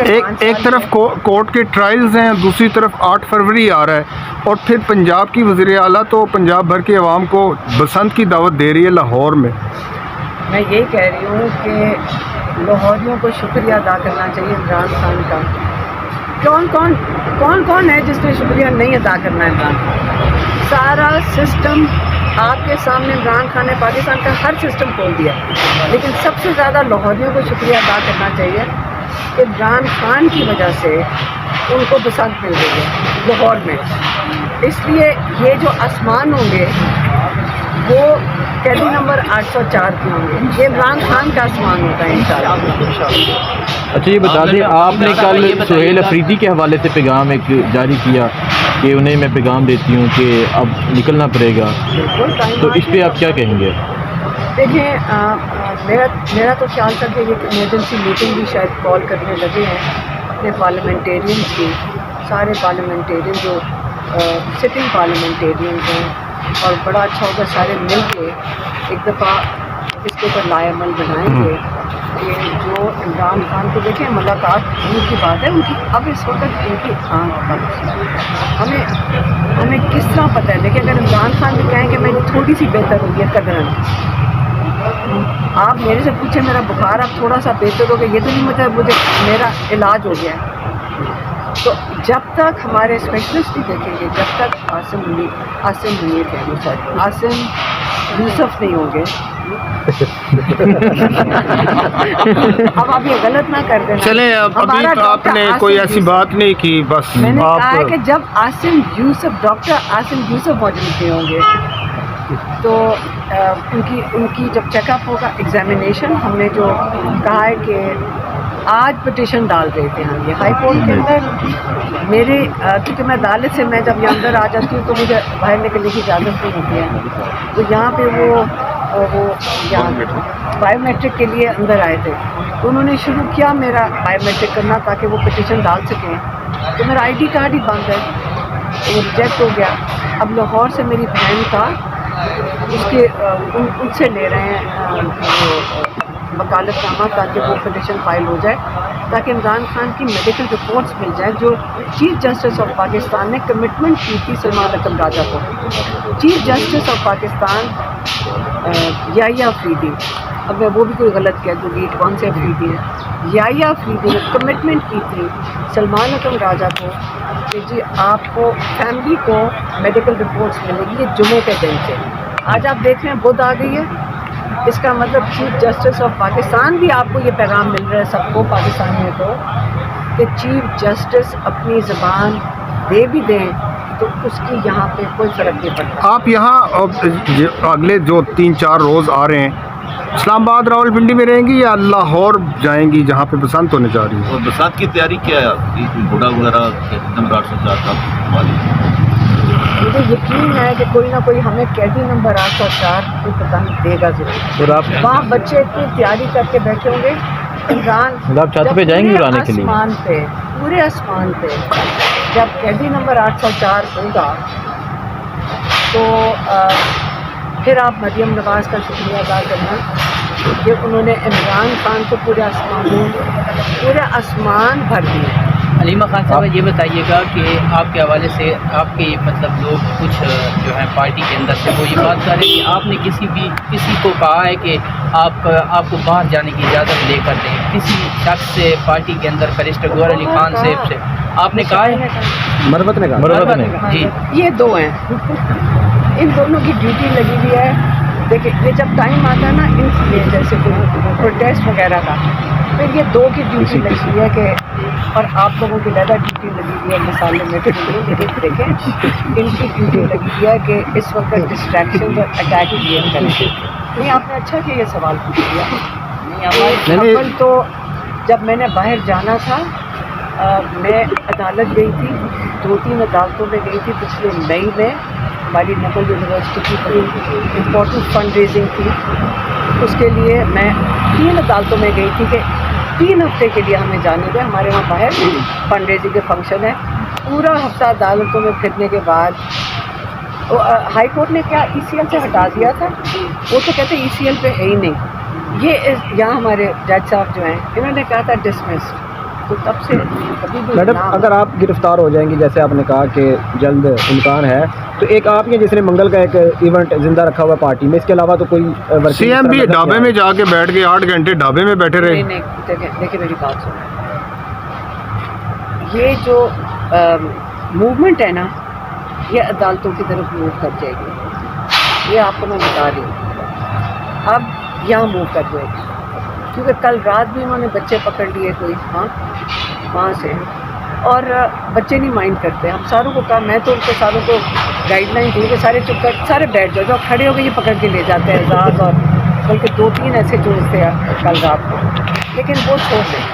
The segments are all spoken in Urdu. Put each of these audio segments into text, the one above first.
ایک طرف کورٹ کے ٹرائلز ہیں، دوسری طرف 8 فروری آ رہا ہے، اور پھر پنجاب کی وزیر اعلیٰ تو پنجاب بھر کے عوام کو بسنت کی دعوت دے رہی ہے لاہور میں۔ میں یہی کہہ رہی ہوں کہ لاہوریوں کو شکریہ ادا کرنا چاہیے عمران خان کا۔ کون ہے جس نے شکریہ نہیں ادا کرنا ہے عمران خان؟ سارا سسٹم آپ کے سامنے عمران خان نے پاکستان کا ہر سسٹم کھول دیا، لیکن سب سے زیادہ لاہوریوں کو شکریہ ادا کرنا چاہیے کہ عمران خان کی وجہ سے ان کو بسنت مل گئی ہے لاہور میں۔ اس لیے یہ جو آسمان ہوں گے وہ قیدی نمبر 804 کے ہوں گے، یہ عمران خان کا آسمان ہوتا ہے انشاءاللہ۔ اچھا یہ بتا دیں، آپ نے کل سہیل افریدی کے حوالے سے پیغام ایک جاری کیا کہ انہیں میں پیغام دیتی ہوں کہ اب نکلنا پڑے گا، تو اس پہ آپ کیا کہیں گے؟ دیکھیں میرا تو خیال تھا کہ ایک ایمرجنسی میٹنگ بھی شاید کال کرنے لگے ہیں اپنے پارلیمنٹیرینز کی، سارے پارلیمنٹیرین جو سٹنگ پارلیمنٹیرینز ہیں، اور بڑا اچھا ہوگا سارے مل کے ایک دفعہ اس کے اوپر لائے عمل بنائیں گے کہ جو عمران خان کو دیکھیں ملاقات ان کی بات ہے، ان کی اب اس وقت ان کی آنکھ بند، ہمیں کس طرح پتہ ہے؟ دیکھیں اگر عمران خان بھی کہیں کہ میں تھوڑی سی بہتر ہوئی ہے قدرن، آپ میرے سے پوچھیں میرا بخار اب تھوڑا سا بہتر ہو گیا، یہ تو نہیں مطلب مجھے میرا علاج ہو گیا ہے۔ تو جب تک ہمارے اسپیشلسٹ نہیں دیکھیں گے، جب تک عاصم یوسف نہیں ہوں گے اب آپ یہ غلط نہ کر دینا۔ چلیں ابھی تو آپ نے کوئی ایسی بات نہیں کی، بس میں نے آپ کہا ہے کہ جب ڈاکٹر عاصم یوسف موجود نہیں ہوں گے تو ان کی جب چیک اپ ہوگا، ایگزامینیشن، ہم نے جو کہا ہے کہ آج پٹیشن ڈال رہے تھے ہم یہ ہائی کورٹ کے اندر، میرے کیونکہ میں عدالت سے میں جب یہاں اندر آ جاتی ہوں تو مجھے باہر نکلنے کی اجازت نہیں ہوتی ہے، تو یہاں پہ وہ یہاں بایو میٹرک کے لیے اندر آئے تھے، تو انہوں نے شروع کیا میرا بایو میٹرک کرنا تاکہ وہ پٹیشن ڈال سکیں، تو میرا آئی ڈی کارڈ ہی بند ہے، وہ ریجیکٹ ہو گیا۔ اب لاہور سے میری بہن کا اس کے ان سے لے رہے ہیں وکالت نامہ تاکہ وہ پٹیشن فائل ہو جائے، تاکہ عمران خان کی میڈیکل رپورٹس مل جائیں جو چیف جسٹس آف پاکستان نے کمٹمنٹ کی تھی سلمان اکرم راجہ کو۔ چیف جسٹس آف پاکستان یحییٰ افریدی، اب میں وہ بھی کوئی غلط کہہ دوں گی کون سے افریدی ہیں، یحییٰ افریدی نے کمٹمنٹ کی تھی سلمان اکرم راجہ کو کہ جی آپ کو فیملی کو میڈیکل رپورٹس ملے گی یہ جمعے کے دن سے۔ آج آپ دیکھ رہے ہیں بدھ آ گئی ہے، اس کا مطلب چیف جسٹس آف پاکستان بھی آپ کو یہ پیغام مل رہا ہے سب کو پاکستانیوں کو کہ چیف جسٹس اپنی زبان دے بھی دیں تو اس کی یہاں پہ کوئی فرق نہیں پڑتا۔ آپ یہاں اگلے جو 3-4 روز آ رہے ہیں اسلام آباد راول پنڈی میں رہیں گی یا لاہور جائیں گی جہاں پہ بسنت ہونے جا رہی ہے؟ اور برسات کی تیاری کیا ہے آپ کی؟ بوڑھا وغیرہ نمبر 804 کا مجھے یقین ہے کہ کوئی نہ کوئی ہمیں قیدی نمبر 804 کو پتنگ دے گا ضرور۔ وہاں بچے اتنی تیاری کر کے بیٹھے ہوں گے، عمران آپ چھت پہ جائیں گے اڑانے کے لیے؟ آسمان پہ، پورے آسمان پہ جب قیدی نمبر 804 ہوگا تو پھر آپ مریم نواز کا شکریہ ادا کرنا کہ انہوں نے عمران خان کو پورے آسمان بھر دیا۔ علیمہ خان صاحب یہ بتائیے گا کہ آپ کے حوالے سے آپ کے مطلب لوگ کچھ جو ہیں پارٹی کے اندر سے وہ یہ بات کر رہے ہیں کہ آپ نے کسی کو کہا ہے کہ آپ کو باہر جانے کی اجازت لے کر دیں، کسی شخص سے پارٹی کے اندر بیرسٹر گوہر علی خان صاحب سے آپ نے کہا ہے؟ مروت نے جی یہ دو ہیں، ان دونوں کی ڈیوٹی لگی ہوئی ہے۔ دیکھیں یہ جب ٹائم آتا ہے نا ان کے جیسے کوئی پروٹیسٹ وغیرہ کا، پھر یہ دو کی ڈیوٹی لگی ہوئی ہے کہ، اور آپ لوگوں کی زیادہ ڈیوٹی لگی ہوئی ہے مثالیں میں دیکھیں ان کی ڈیوٹی لگی ہوئی ہے کہ اس وقت ڈسٹریکشن اور اٹیک کریٹ کریں۔ نہیں آپ نے اچھا کہ یہ سوال پوچھ لیا۔ نہیں اول تو جب میں نے باہر جانا تھا میں عدالت گئی تھی، 2-3 عدالتوں میں گئی تھی پچھلے مئی میں، ہماری نقل یونیورسٹی کی بڑی امپورٹنٹ فنڈ ریزنگ تھی، اس کے لیے میں 3 عدالتوں میں گئی تھی کہ 3 ہفتے کے لیے ہمیں جانے دیں، ہمارے وہاں باہر فنڈ ریزنگ کے فنکشن ہے۔ پورا ہفتہ عدالتوں میں پھرنے کے بعد ہائی کورٹ نے کیا ای سی ایل سے ہٹا دیا تھا، وہ تو کہتے ای سی ایل پہ ہے ہی نہیں، یہ یہاں ہمارے جج صاحب جو ہیں انہوں نے کہا تھا ڈسمس، تو تب سے کبھی بھی میڈم نہ- اگر آپ گرفتار ہو جائیں گی جیسے آپ نے کہا کہ جلد امکان ہے تو ایک آپ کے جس نے منگل کا ایک ایونٹ زندہ رکھا ہوا پارٹی میں، اس کے علاوہ تو کوئی ورکنگ سی ایم بھی ڈھابے میں جا کے بیٹھ کے 8 گھنٹے ڈھابے میں بیٹھے رہے. نہیں دیکھیں میری بات سنیں. یہ جو موومنٹ ہے نا یہ عدالتوں کی طرف موو کر جائے گی، یہ آپ کو میں بتا رہی ہوں. اب یہاں موو کر جائے گی کیونکہ کل رات بھی انہوں نے بچے پکڑ لیے کوئی وہاں سے، اور بچے نہیں مائنڈ کرتے. ہم ساروں کو کہا، میں تو ان کے ساروں کو گائیڈ لائن دی کہ سارے چپ کر سارے بیٹھ جاؤ، جو کھڑے ہو گئے یہ پکڑ کے لے جاتے ہیں اعزاز اور بلکہ 2-3 ایسے جو تھے کل رات کو، لیکن وہ چھوڑ دیں.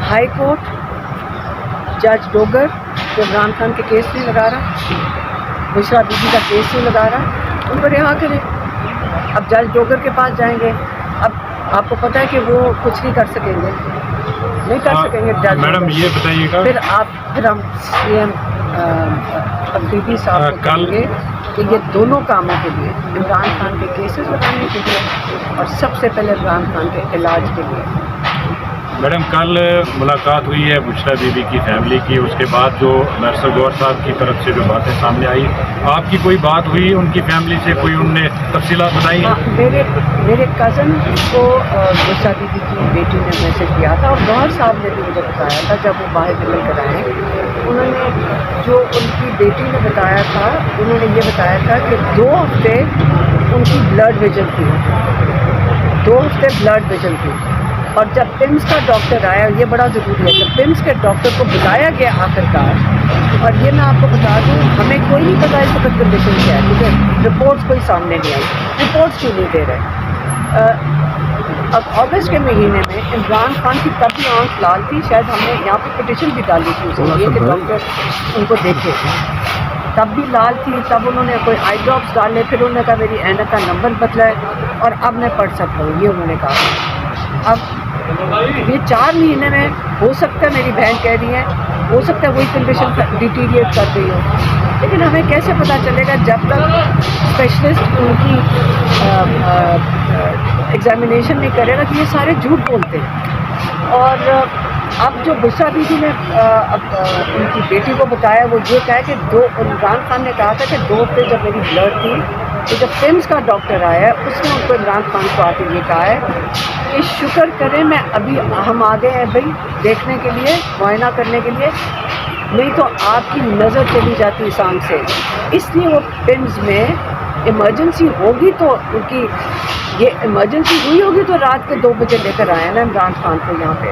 ہائی کورٹ جج ڈوگر جو عمران خان کے کیس نہیں لگا رہا، بشرا بی بی کا کیس نہیں لگا رہا، ان کو رہا کریں. اب جج ڈوگر کے پاس جائیں گے. اب آپ کو پتہ ہے کہ وہ کچھ نہیں کر سکیں گے، نہیں کر سکیں گے جج. میڈم یہ بتائیے گا پھر ہم سی ایم افریدی صاحب کو کہیں گے کہ یہ دونوں کاموں کے لیے، عمران خان کے کیسز بنانے کے لیے اور سب سے پہلے عمران خان کے علاج کے لیے. میڈم کل ملاقات ہوئی ہے بشرا بی بی کی فیملی کی، اس کے بعد جو مرسل گور صاحب کی طرف سے جو باتیں سامنے آئی، آپ کی کوئی بات ہوئی ان کی فیملی سے؟ کوئی ان نے تفصیلات بتائی؟ ہاں، میرے کزن کو بشرا بی بی کی بیٹی نے میسج کیا تھا، اور گور صاحب نے بھی مجھے بتایا تھا جب وہ باہر نکل کر آئے. انہوں نے جو ان کی بیٹی نے بتایا تھا، انہوں نے یہ بتایا تھا کہ 2 ہفتے ان کی بلڈ ویژن تھی، 2 ہفتے بلڈ ویژن تھی. اور جب پمس کا ڈاکٹر آیا، یہ بڑا ضروری ہے، جب پمس کے ڈاکٹر کو بلایا گیا آخرکار، اور یہ میں آپ کو بتا دوں ہمیں کوئی نہیں پتا اس وقت کنڈیشن کیا ہے کیونکہ رپورٹس کوئی سامنے نہیں آئی. رپورٹس کیوں نہیں دے رہے؟ اب اگست کے مہینے میں عمران خان کی تب بھی آنکھ لال تھی، شاید ہم نے یہاں پہ پٹیشن بھی ڈالی تھی اس لیے کہ ڈاکٹر ان کو دیکھے. تب بھی لال تھی، تب انہوں نے کوئی آئی ڈراپس ڈالے، پھر انہوں نے کہا میری اینک کا نمبر بدلا ہے اور اب میں پڑھ سکتا ہوں، یہ انہوں نے کہا. اب یہ 4 مہینے میں ہو سکتا ہے، میری بہن کہہ رہی ہے ہو سکتا ہے وہی کنڈیشن ڈیٹیریٹ کر رہی ہو، لیکن ہمیں کیسے پتہ چلے گا جب تک اسپیشلسٹ ان کی ایگزامینیشن نہیں کرے گا کہ یہ سارے جھوٹ بولتے ہیں. اور اب جو بشرا بی بی نے ان کی بیٹی کو بتایا وہ یہ کہا کہ عمران خان نے کہا تھا کہ 2 ہفتے جب میری بلڈ تھی تو جب پمس کا ڈاکٹر آیا اس نے ان کو عمران خان کو آ کے یہ کہا ہے کہ شکر کریں میں ابھی ہم آ گئے ہیں بھائی دیکھنے کے لیے، معائنہ کرنے کے لیے، نہیں تو آپ کی نظر چلی جاتی اس آنکھ سے. اس لیے وہ پمس میں ایمرجنسی ہوگی تو ان کی یہ ایمرجنسی ہوئی ہوگی تو رات کے 2 بجے لے کر آئے نا عمران خان کو یہاں پہ.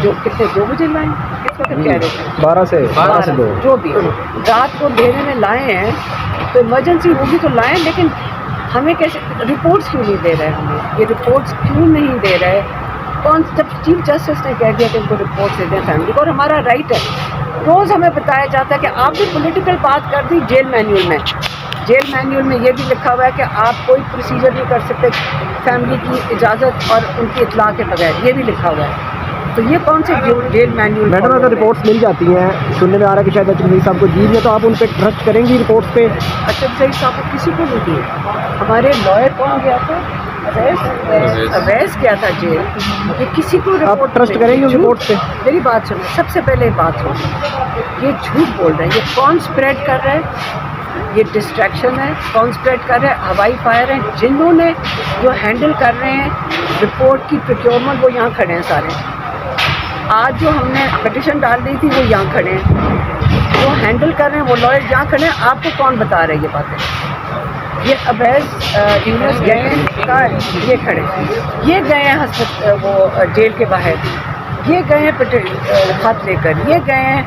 جو کتنے 2 بجے لائیں کس وقت کہہ رہے تھے 12 سے 2 جو بھی رات کو اندھیرے میں لائے ہیں تو ایمرجنسی ہوگی تو لائیں. لیکن ہمیں کیسے رپورٹس کیوں نہیں دے رہے؟ ہمیں یہ رپورٹس کیوں نہیں دے رہے؟ جب چیف جسٹس نے کہہ دیا کہ ان کو رپورٹ دے دیں فیملی کو، اور ہمارا رائٹ ہے. روز ہمیں بتایا جاتا ہے کہ آپ نے پولیٹیکل بات کر دی. جیل مینیول میں یہ بھی لکھا ہوا ہے کہ آپ کوئی پروسیجر نہیں کر سکتے فیملی کی اجازت اور ان کی اطلاع کے بغیر، یہ بھی لکھا ہوا ہے. تو یہ کون سے جیل مینیول؟ میڈم اگر رپورٹس مل جاتی ہیں، سننے میں آ رہا ہے کہ شاید اچھا صاحب کو دی ہے، تو آپ ان پہ ٹرسٹ کریں گی رپورٹس پہ؟ اچھا صاحب کو کسی کو نہیں دیے. ہمارے لائر کون گیا تھا؟ اویس کیا تھا جیل. یہ کسی کو آپ ٹرسٹ کریں گے رپورٹس پہ؟ میری بات سنیں، سب سے پہلے بات سنیں، یہ جھوٹ بول رہے ہیں. یہ کون اسپریڈ کر رہا ہے؟ یہ ڈسٹریکشن ہے. کون اسپریڈ کر رہے ہیں؟ ہوائی فائر ہیں جنہوں نے جو ہینڈل کر رہے ہیں رپورٹ کی پروکیورمنٹ، وہ یہاں کھڑے ہیں سارے. آج جو ہم نے پٹیشن ڈال دی تھی وہ یہاں کھڑے ہیں، وہ ہینڈل کر رہے ہیں، وہ لائر یہاں کھڑے ہیں. آپ کو کون بتا رہے ہیں یہ باتیں؟ یہ ابیز یونس گئے ہیں، یہ کھڑے ہیں، یہ گئے ہیں وہ جیل کے باہر، یہ گئے ہیں خط لے کر، یہ گئے ہیں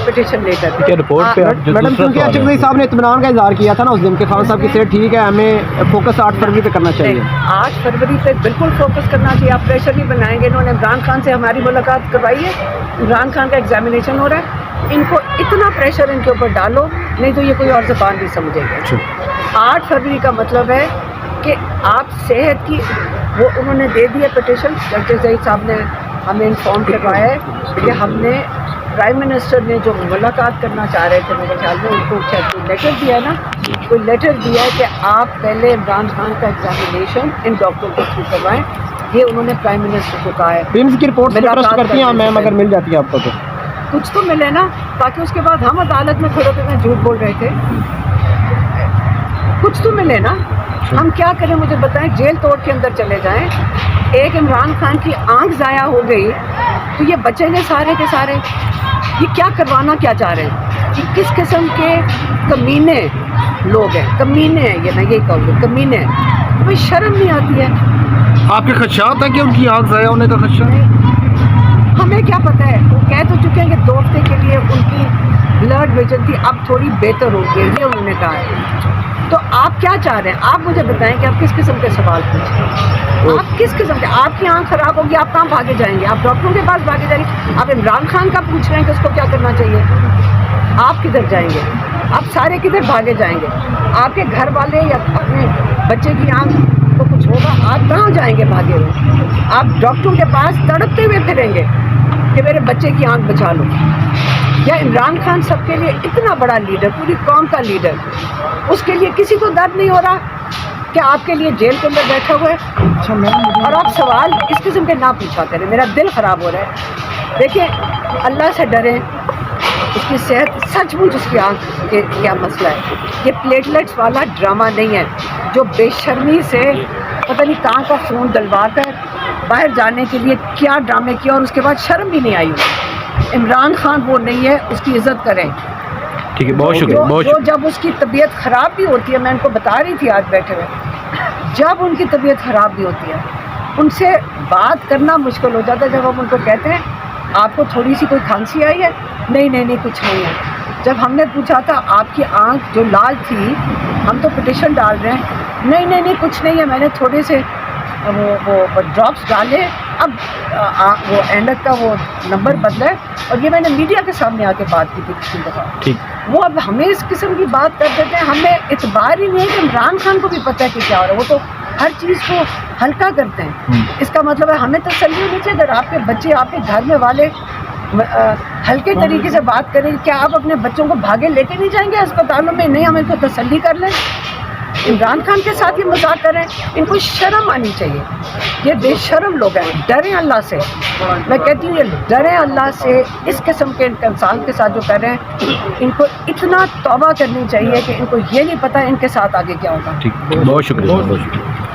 پٹیشن لے کر. رپورٹ پہ میڈم کیونکہ اچھا صاحب نے اطمینان کا اظہار کیا تھا نا اس دن کہ خان صاحب کی صحت ٹھیک ہے، ہمیں فوکس 8 فروری پہ کرنا چاہیے. 8 فروری پہ بالکل فوکس کرنا چاہیے. آپ پریشر نہیں بنائیں گے. انہوں نے عمران خان سے ہماری ملاقات کروائی ہے، عمران خان کا ایگزامینیشن ہو رہا ہے. ان کو اتنا پریشر ان کے اوپر ڈالو نہیں تو یہ کوئی اور زبان نہیں سمجھے گا. 8 فروری کا مطلب ہے کہ آپ صحت کی وہ انہوں نے دے دی ہے پٹیشن. جسٹس زہید صاحب نے ہمیں انفارم کروایا ہے کہ ہم نے پرائم منسٹر نے جو ملاقات کرنا چاہ رہے تھے میرے خیال میں ان کو کوئی لیٹر دیا ہے نا، کوئی لیٹر دیا ہے کہ آپ پہلے عمران خان کا ایگزامینیشن ان ڈاکٹر کو تھرو کروائیں. یہ انہوں نے پرائم منسٹر کو کہا ہے. پیمز کی رپورٹ سے ملاقات ٹرسٹ کرتی ہیں کرنے میم سے اگر مل جاتی ہے آپ کو تو؟ کچھ تو ملے نا، تاکہ اس کے بعد ہم عدالت میں کھڑے ہوئے جھوٹ بول رہے تھے. کچھ تو ملے نا. ہم کیا کریں مجھے بتائیں، جیل توڑ کے اندر چلے جائیں. ایک عمران خان کی آنکھ ضائع ہو گئی تو یہ بچیں گے سارے کے سارے. یہ کیا کروانا کیا چاہ رہے ہیں؟ یہ کس قسم کے کمینے لوگ ہیں، کمینے ہیں یہ، میں یہی کہوں گا کمینے ہیں. تمہیں شرم نہیں آتی ہے؟ آپ کے خدشات ہیں کہ ان کی آنکھ ضائع ہونے کا خدشہ ہے؟ ہمیں کیا پتہ ہے، وہ کہہ تو چکے ہیں کہ 2 ہفتے کے لیے ان کی بلڈ ویژن تھی، اب تھوڑی بہتر ہو گئی، یہ انہوں نے کہا ہے. تو آپ کیا چاہ رہے ہیں؟ آپ مجھے بتائیں کہ آپ کس قسم کے سوال پوچھیں. آپ کس قسم کے، آپ کی آنکھ خراب ہوگی آپ کہاں بھاگے جائیں گے؟ آپ ڈاکٹروں کے پاس بھاگے جائیں گے؟ آپ عمران خان کا پوچھ رہے ہیں کہ اس کو کیا کرنا چاہیے؟ آپ کدھر جائیں گے؟ آپ سارے کدھر بھاگے جائیں گے؟ آپ کے گھر والے یا اپنے بچے کی آنکھ کو کچھ ہوگا، آپ کہاں جائیں گے بھاگے ہوئے؟ آپ ڈاکٹروں کے پاس تڑپتے ہوئے پھریں گے کہ میرے بچے کی آنکھ بچا لو. یا عمران خان سب کے لیے اتنا بڑا لیڈر، پوری قوم کا لیڈر، اس کے لیے کسی کو درد نہیں ہو رہا کہ آپ کے لیے جیل کے اندر بیٹھا ہوا ہے؟ اور آپ سوال اس قسم کے نہ پوچھا کریں، میرا دل خراب ہو رہا ہے. دیکھیں، اللہ سے ڈریں. اس کی صحت سچ مچ اس کی آنکھ کے کیا مسئلہ ہے. یہ پلیٹلیٹس والا ڈرامہ نہیں ہے جو بے شرمی سے پتہ نہیں کہاں کا خون ڈلوا کر باہر جانے کے لیے کیا ڈرامے کیا اور اس کے بعد شرم بھی نہیں آئی. عمران خان وہ نہیں ہے، اس کی عزت کریں. ٹھیک ہے، بہت شکریہ، بہت جو جب اس کی طبیعت خراب بھی ہوتی ہے، میں ان کو بتا رہی تھی آج بیٹھے ہوئے، جب ان کی طبیعت خراب بھی ہوتی ہے ان سے بات کرنا مشکل ہو جاتا ہے. جب ہم ان کو کہتے ہیں آپ کو تھوڑی سی کوئی کھانسی آئی ہے، نہیں کچھ نہیں ہے. جب ہم نے پوچھا تھا آپ کی آنکھ جو لال تھی، ہم تو پٹیشن ڈال رہے ہیں، نہیں کچھ نہیں ہے، میں نے تھوڑے سے وہ ڈراپس ڈالے، اب وہ اینڈک کا وہ نمبر بدلا ہے. اور یہ میں نے میڈیا کے سامنے آ کے بات کی تھی پچھلی دفعہ. وہ اب ہمیں اس قسم کی بات کر دیتے ہیں، ہمیں اعتبار ہی نہیں ہے کہ عمران خان کو بھی پتہ ہے کہ کیا ہو رہا ہے. وہ تو ہر چیز کو ہلکا کرتے ہیں. اس کا مطلب ہے ہمیں تسلی ہونی چاہیے. اگر آپ کے بچے، آپ کے گھر میں والے ہلکے طریقے سے بات کریں، کیا آپ اپنے بچوں کو بھاگے لے کے نہیں جائیں گے اسپتالوں میں؟ نہیں، ہمیں کو تسلی کر لیں. عمران خان کے ساتھ یہ مذاق کریں، ان کو شرم آنی چاہیے. یہ بے شرم لوگ ہیں. ڈریں اللہ سے. میں کہتی ہوں یہ ڈریں اللہ سے. اس قسم کے انسان کے ساتھ جو کر رہے ہیں، ان کو اتنا توبہ کرنی چاہیے کہ ان کو یہ نہیں پتہ ان کے ساتھ آگے کیا ہوگا. ٹھیک، بہت شکریہ، بہت شکریہ.